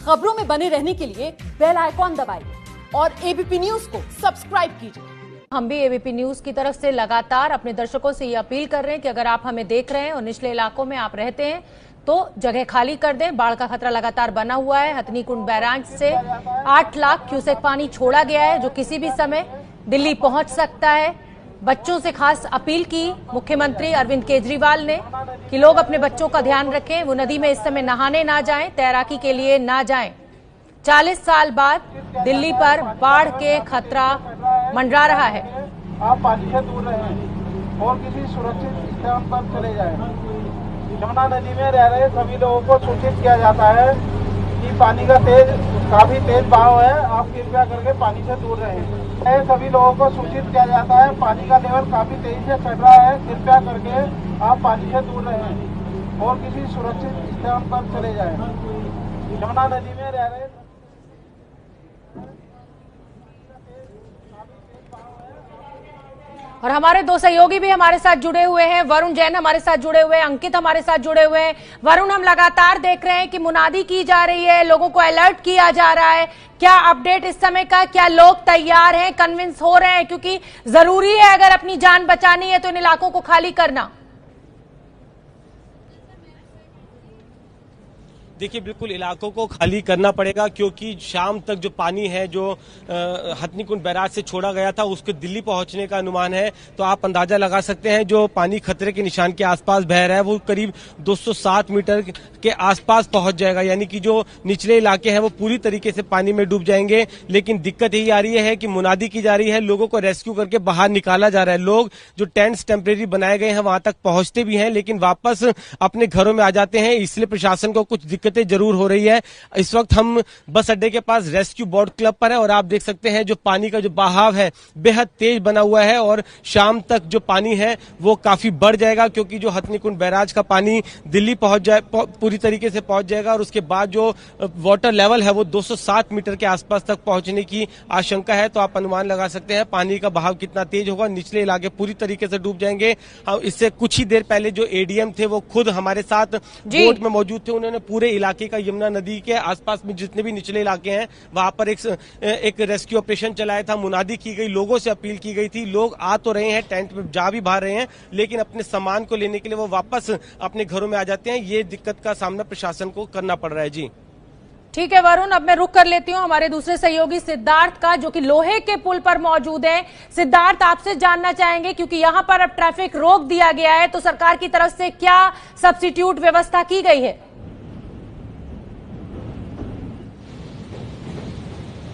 खबरों में बने रहने के लिए बेल आइकॉन दबाइए और एबीपी न्यूज को सब्सक्राइब कीजिए। हम भी एबीपी न्यूज की तरफ से लगातार अपने दर्शकों से ये अपील कर रहे हैं कि अगर आप हमें देख रहे हैं और निचले इलाकों में आप रहते हैं तो जगह खाली कर दें। बाढ़ का खतरा लगातार बना हुआ है। हथनीकुंड बैराज से 8 लाख क्यूसेक पानी छोड़ा गया है जो किसी भी समय दिल्ली पहुंच सकता है। बच्चों से खास अपील की मुख्यमंत्री अरविंद केजरीवाल ने कि लोग अपने बच्चों का ध्यान रखें, वो नदी में इस समय नहाने ना जाएं, तैराकी के लिए ना जाएं। 40 साल बाद दिल्ली पर बाढ़ के खतरा मंडरा रहा है। आप पानी से दूर रहें और किसी सुरक्षित स्थान पर चले जाएं। यमुना नदी में रह रहे सभी लोगों को सूचित किया जाता है कि पानी का काफी तेज बहाव है, आप कृपया करके पानी से दूर रहें। सभी लोगों को सूचित किया जाता है पानी का लेवल काफी तेजी से चढ़ रहा है, कृपया करके आप पानी से दूर रहें और किसी सुरक्षित स्थान पर चले जाएं। यमुना नदी में रह रहे और हमारे दो सहयोगी भी हमारे साथ जुड़े हुए हैं। वरुण जैन हमारे साथ जुड़े हुए हैं, अंकित हमारे साथ जुड़े हुए हैं। वरुण, हम लगातार देख रहे हैं कि मुनादी की जा रही है, लोगों को अलर्ट किया जा रहा है। क्या अपडेट इस समय का? क्या लोग तैयार हैं, कन्विंस हो रहे हैं? क्योंकि जरूरी है अगर अपनी जान बचानी है तो इन इलाकों को खाली करना। देखिए, बिल्कुल इलाकों को खाली करना पड़ेगा क्योंकि शाम तक जो पानी है जो हथनीकुंड बैराज से छोड़ा गया था उसके दिल्ली पहुंचने का अनुमान है। तो आप अंदाजा लगा सकते हैं जो पानी खतरे के निशान के आसपास बह रहा है वो करीब 207 मीटर के आसपास पहुंच जाएगा, यानी कि जो निचले इलाके हैं वो पूरी तरीके से पानी में डूब जाएंगे। लेकिन दिक्कत यही आ रही है कि मुनादी की जा रही है, लोगों को रेस्क्यू करके बाहर निकाला जा रहा है। लोग जो टेंट्स टेम्परेरी बनाए गए हैं वहां तक पहुंचते भी हैं लेकिन वापस अपने घरों में आ जाते हैं, इसलिए प्रशासन को कुछ दिक्कतें जरूर हो रही है। इस वक्त हम बस अड्डे के पास रेस्क्यू बोट क्लब पर है और आप देख सकते हैं जो पानी का जो बहाव है बेहद तेज बना हुआ है और शाम तक जो पानी है वो काफी बढ़ जाएगा क्योंकि जो हथनीकुंड बैराज का पानी दिल्ली पूरी तरीके से पहुंच जाएगा और उसके बाद जो वाटर लेवल है वो 207 मीटर के आसपास तक पहुंचने की आशंका है। तो आप अनुमान लगा सकते हैं पानी का बहाव कितना तेज होगा, निचले इलाके पूरी तरीके से डूब जाएंगे। इससे कुछ ही देर पहले जो एडीएम थे वो खुद हमारे साथ बोट में मौजूद थे, उन्होंने पूरे इलाके का यमुना नदी के आसपास में जितने भी निचले इलाके हैं वहां पर एक रेस्क्यू ऑपरेशन चलाया था। मुनादी की गई, लोगों से अपील की गई थी, लोग आ तो रहे हैं, टेंट में जा भी बाहर रहे हैं लेकिन अपने सामान को लेने के लिए वो वापस अपने घरों में आ जाते हैं। ये दिक्कत का सामना प्रशासन को करना पड़ रहा है। जी ठीक है वरुण, अब मैं रुक कर लेती हूँ हमारे दूसरे सहयोगी सिद्धार्थ का जो कि लोहे के पुल पर मौजूद है। सिद्धार्थ, आपसे जानना चाहेंगे क्योंकि यहाँ पर अब ट्रैफिक रोक दिया गया है तो सरकार की तरफ से क्या सब्स्टिट्यूट व्यवस्था की गई है?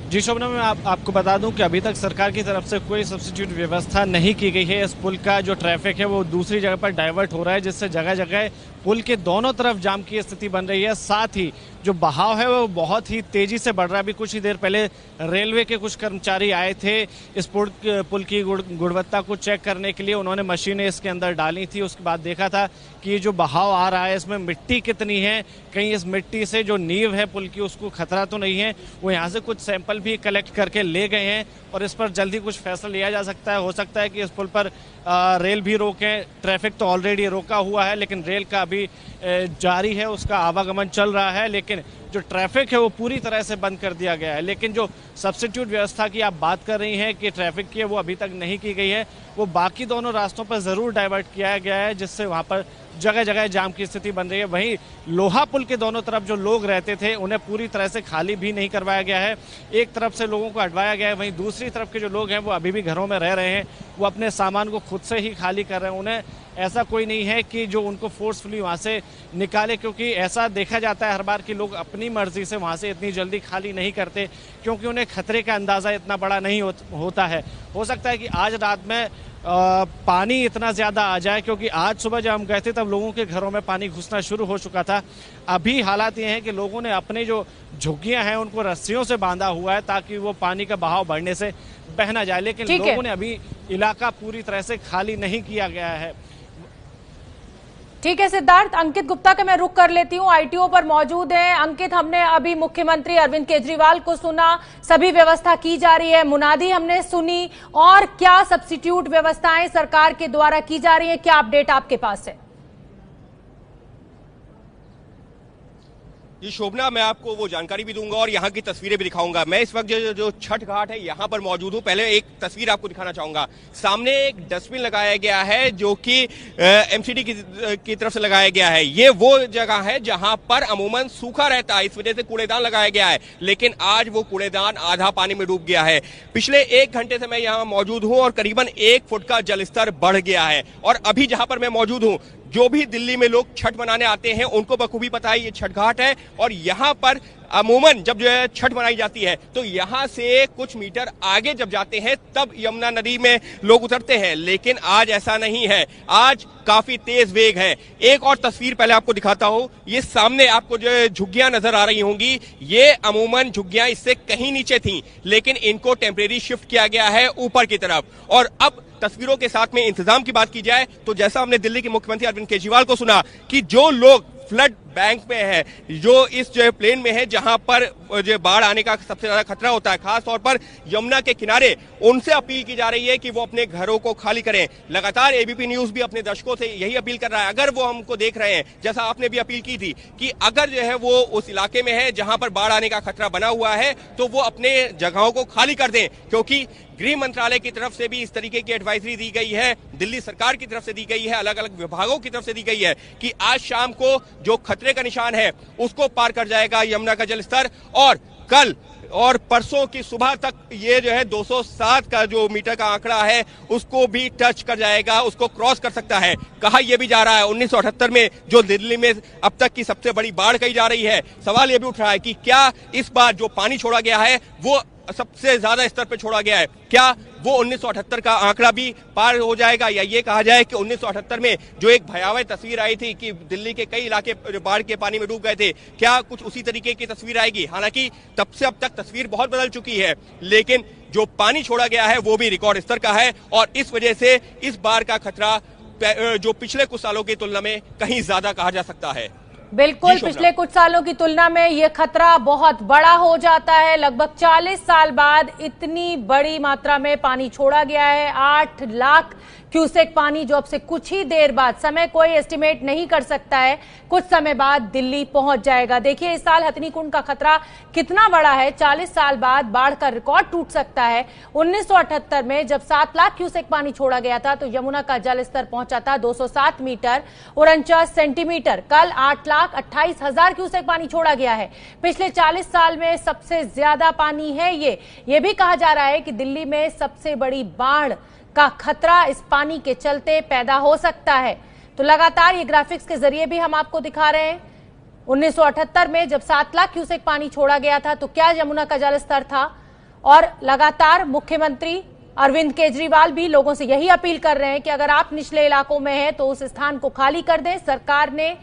जी शोभना, मैं आपको बता दूं कि अभी तक सरकार की तरफ से कोई सब्स्टिट्यूट व्यवस्था नहीं की गई है। इस पुल का जो ट्रैफिक है वो दूसरी जगह पर डाइवर्ट हो रहा है जिससे जगह जगह पुल के दोनों तरफ जाम की स्थिति बन रही है। साथ ही जो बहाव है वो बहुत ही तेजी से बढ़ रहा है। अभी कुछ ही देर पहले रेलवे के कुछ कर्मचारी आए थे इस पुल की गुणवत्ता को चेक करने के लिए, उन्होंने मशीनें इसके अंदर डाली थी। उसके बाद देखा था कि ये जो बहाव आ रहा है इसमें मिट्टी कितनी है, कहीं इस मिट्टी से जो नींव है पुल की उसको खतरा तो नहीं है। वो यहाँ से कुछ सैंपल भी कलेक्ट करके ले गए हैं और इस पर जल्दी कुछ फैसला लिया जा सकता है। हो सकता है कि इस पुल पर रेल भी रोकें। ट्रैफिक तो ऑलरेडी रोका हुआ है लेकिन रेल का अभी जारी है, उसका आवागमन चल रहा है। लेकिन जो ट्रैफिक है वो पूरी तरह से बंद कर दिया गया है। लेकिन जो सब्स्टिट्यूट व्यवस्था की आप बात कर रही हैं कि ट्रैफिक की है वो अभी तक नहीं की गई है। वो बाकी दोनों रास्तों पर जरूर डाइवर्ट किया गया है जिससे वहां पर जगह जगह जाम की स्थिति बन रही है। वहीं लोहा पुल के दोनों तरफ जो लोग रहते थे उन्हें पूरी तरह से खाली भी नहीं करवाया गया है। एक तरफ से लोगों को हटवाया गया है, वहीं दूसरी तरफ के जो लोग हैं वो अभी भी घरों में रह रहे हैं, वो अपने सामान को खुद से ही खाली कर रहे हैं। उन्हें ऐसा कोई नहीं है कि जो उनको फोर्सफुली वहाँ से निकाले, क्योंकि ऐसा देखा जाता है हर बार कि लोग अपनी मर्जी से वहाँ से इतनी जल्दी खाली नहीं करते क्योंकि उन्हें खतरे का अंदाज़ा इतना बड़ा नहीं होता है। हो सकता है कि आज रात में पानी इतना ज़्यादा आ जाए, क्योंकि आज सुबह जब हम गए थे तब लोगों के घरों में पानी घुसना शुरू हो चुका था। अभी हालात ये हैं कि लोगों ने अपने जो झुग्गियां हैं उनको रस्सियों से बांधा हुआ है ताकि वो पानी का बहाव बढ़ने से बह ना जाए। लेकिन लोगों ने अभी इलाका पूरी तरह से खाली नहीं किया गया है। ठीक है सिद्धार्थ, अंकित गुप्ता का मैं रुक कर लेती हूँ, आईटीओ पर मौजूद है। अंकित, हमने अभी मुख्यमंत्री अरविंद केजरीवाल को सुना, सभी व्यवस्था की जा रही है, मुनादी हमने सुनी, और क्या सब्स्टिट्यूट व्यवस्थाएं सरकार के द्वारा की जा रही है, क्या अपडेट आपके पास है? ये शोभना, मैं आपको वो जानकारी भी दूंगा और यहाँ की तस्वीरें भी दिखाऊंगा। मैं इस वक्त जो छठ घाट है यहाँ पर मौजूद हूँ। पहले एक तस्वीर आपको दिखाना चाहूंगा। सामने एक डस्टबिन लगाया गया है जो कि एमसीडी की तरफ से लगाया गया है। ये वो जगह है जहाँ पर अमूमन सूखा रहता है, इस वजह से कूड़ेदान लगाया गया है, लेकिन आज वो कूड़ेदान आधा पानी में डूब गया है। पिछले 1 घंटे से मैं यहाँ मौजूद हूँ और करीबन 1 फुट का जलस्तर बढ़ गया है। और अभी जहाँ पर मैं मौजूद हूँ, जो भी दिल्ली में लोग छठ मनाने आते हैं उनको बखूबी पता है ये छठ घाट है। और यहाँ पर अमूमन जब जो है छठ मनाई जाती है तो यहाँ से कुछ मीटर आगे जब जाते हैं तब यमुना नदी में लोग उतरते हैं, लेकिन आज ऐसा नहीं है। आज काफी तेज वेग है। एक और तस्वीर पहले आपको दिखाता हूँ। ये सामने आपको जो है झुग्गियां नजर आ रही होंगी, ये अमूमन झुग्गियां इससे कहीं नीचे थी, लेकिन इनको टेम्परेरी शिफ्ट किया गया है ऊपर की तरफ। और अब तस्वीरों के साथ में इंतजाम की बात की जाए तो जैसा हमने दिल्ली के मुख्यमंत्री अरविंद केजरीवाल को सुना कि जो लोग फ्लड बैंक में है, जो इस जो प्लेन में है जहां पर जो बाढ़ आने का सबसे ज्यादा खतरा होता है, खास तौर पर यमुना के किनारे, उनसे अपील की जा रही है कि वो अपने घरों को खाली करें। लगातार एबीपी न्यूज भी अपने दर्शकों से यही अपील कर रहा है, अगर वो हमको देख रहे हैं, जैसा आपने भी अपील की थी कि अगर जो है वो उस इलाके में है जहां पर बाढ़ आने का खतरा बना हुआ है तो वो अपने जगहों को खाली कर दें, क्योंकि गृह मंत्रालय की तरफ से भी इस तरीके की एडवाइजरी दी गई है, दिल्ली सरकार की तरफ से दी गई है, अलग अलग विभागों की तरफ से दी गई है कि आज शाम को जो खतरे का निशान है उसको पार कर जाएगा यमुना का जलस्तर, और कल और परसों की सुबह तक ये जो है 207 का जो मीटर का आंकड़ा है उसको भी टच कर जाएगा, उसको क्रॉस कर सकता है। कहा यह भी जा रहा है 1978 में जो दिल्ली में अब तक की सबसे बड़ी बाढ़ कही जा रही है, सवाल यह भी उठ रहा है कि क्या इस बार जो पानी छोड़ा गया है वो सबसे ज्यादा स्तर पर छोड़ा गया है, क्या वो 1978 का आंकड़ा भी पार हो जाएगा, या ये कहा जाए कि 1978 में जो एक भयावह तस्वीर आई थी कि दिल्ली के कई इलाके बाढ़ के पानी में डूब गए थे, क्या कुछ उसी तरीके की तस्वीर आएगी। हालांकि तब से अब तक तस्वीर बहुत बदल चुकी है, लेकिन जो पानी छोड़ा गया है वो भी रिकॉर्ड स्तर का है और इस वजह से इस बार का खतरा जो पिछले कुछ सालों की तुलना में कहीं ज्यादा कहा जा सकता है। बिल्कुल, पिछले कुछ सालों की तुलना में ये खतरा बहुत बड़ा हो जाता है। लगभग 40 साल बाद इतनी बड़ी मात्रा में पानी छोड़ा गया है। 8 लाख क्यूसेक पानी जो अब से कुछ ही देर बाद, समय कोई एस्टिमेट नहीं कर सकता है, कुछ समय बाद दिल्ली पहुंच जाएगा। देखिए इस साल हथनीकुंड का खतरा कितना बड़ा है। 40 साल बाद बाढ़ का रिकॉर्ड टूट सकता है। 1978 में जब 7 लाख क्यूसेक पानी छोड़ा गया था तो यमुना का जल स्तर पहुंचा था 207 मीटर 49 सेंटीमीटर। कल 8,28,000 क्यूसेक पानी छोड़ा गया है। पिछले 40 साल में सबसे ज्यादा पानी है ये भी कहा जा रहा है कि दिल्ली में सबसे बड़ी बाढ़ का खतरा इस पानी के चलते पैदा हो सकता है। तो लगातार ये ग्राफिक्स के जरिए भी हम आपको दिखा रहे हैं। 1978 में जब 7 लाख क्यूसेक पानी छोड़ा गया था तो क्या यमुना का जल स्तर था, और लगातार मुख्यमंत्री अरविंद केजरीवाल भी लोगों से यही अपील कर रहे हैं कि अगर आप निचले इलाकों में हैं तो उस स्थान को खाली कर दें। सरकार ने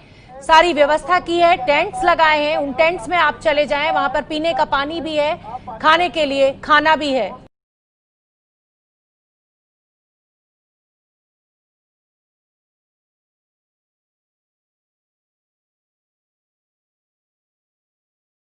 सारी व्यवस्था की है, टेंट्स लगाए हैं, उन टेंट्स में आप चले जाएं, वहां पर पीने का पानी भी है, खाने के लिए खाना भी है।